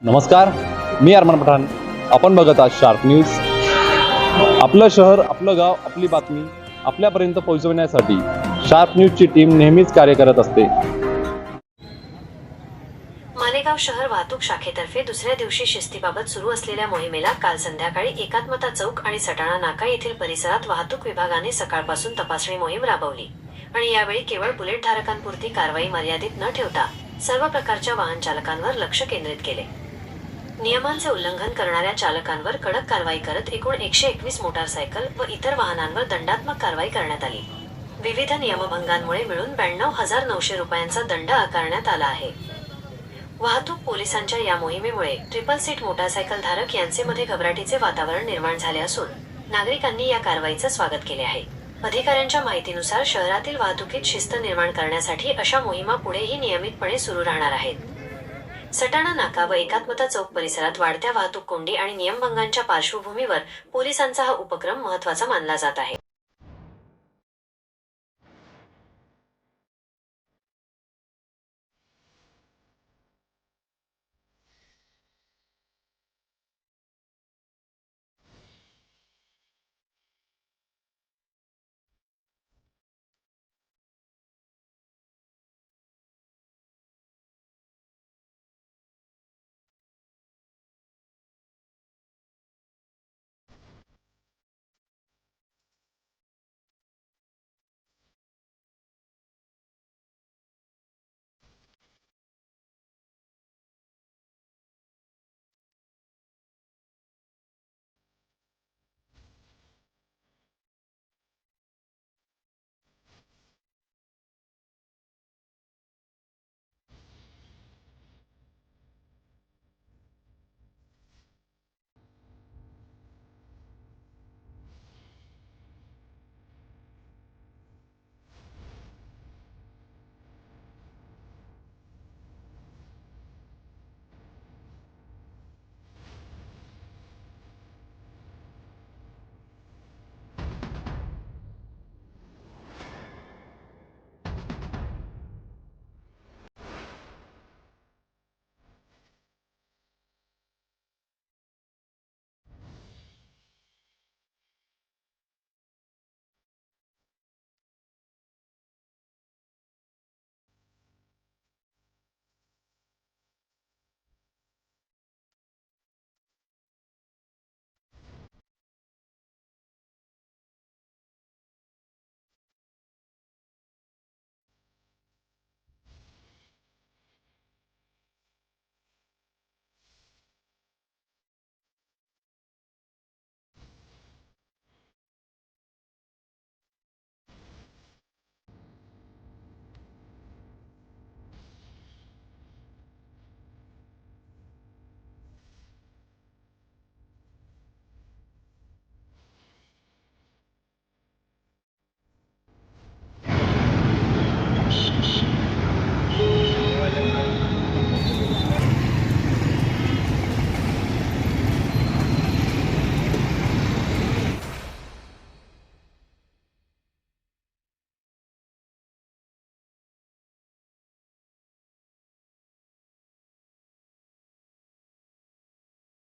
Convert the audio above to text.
नमस्कार, मी अरमान पठाण. आपण बघत आहात शार्प न्यूज. आपलं शहर, आपलं गाव, आपली बातमी आपल्यापर्यंत पोहोचवण्यासाठी शार्प न्यूजची टीम नेहमीच कार्य करत असते. मालेगाव शहर वाहतूक शाखेतर्फे दुसऱ्या दिवशी शिस्तीबाबत सुरू असलेल्या मोहिमेला काल संध्याकाळी एकात्मता चौक आणि सटाणा नाका येथील परिसरात वाहतूक विभागाने सकाळपासून तपासणी मोहीम राबवली आणि यावेळी केवळ बुलेट धारकांपुरती कारवाई मर्यादित न ठेवता सर्व प्रकारच्या वाहन चालकांवर लक्ष केंद्रित केले. नियमांचे उल्लंघन करणाऱ्या चालकांवर कडक कारवाई करत एकूण 121 मोटारसायकल व इतर वाहनांवर दंडात्मक कारवाई करण्यात आली. विविध नियमभंगांमुळे मिळून 92,900 रुपयांचा दंड आकारण्यात आला आहे. वाहतूक पोलिसांच्या या मोहिमेमुळे ट्रिपल सीट मोटारसायकल धारक यांचे मध्ये घबराटीचे वातावरण निर्माण झाले असून नागरिकांनी या कारवाईचं स्वागत केले आहे. अधिकाऱ्यांच्या माहितीनुसार शहरातील वाहतुकीत शिस्त निर्माण करण्यासाठी अशा मोहिमा पुढेही नियमितपणे सुरू राहणार आहेत. सटाणा नाका व एकात्मता चौक परिसरात वाढत्या वाहतूक कोंडी आणि नियमभंगांच्या पार्श्वभूमीवर पोलिसांचा हा उपक्रम महत्त्वाचा मानला जात आहे.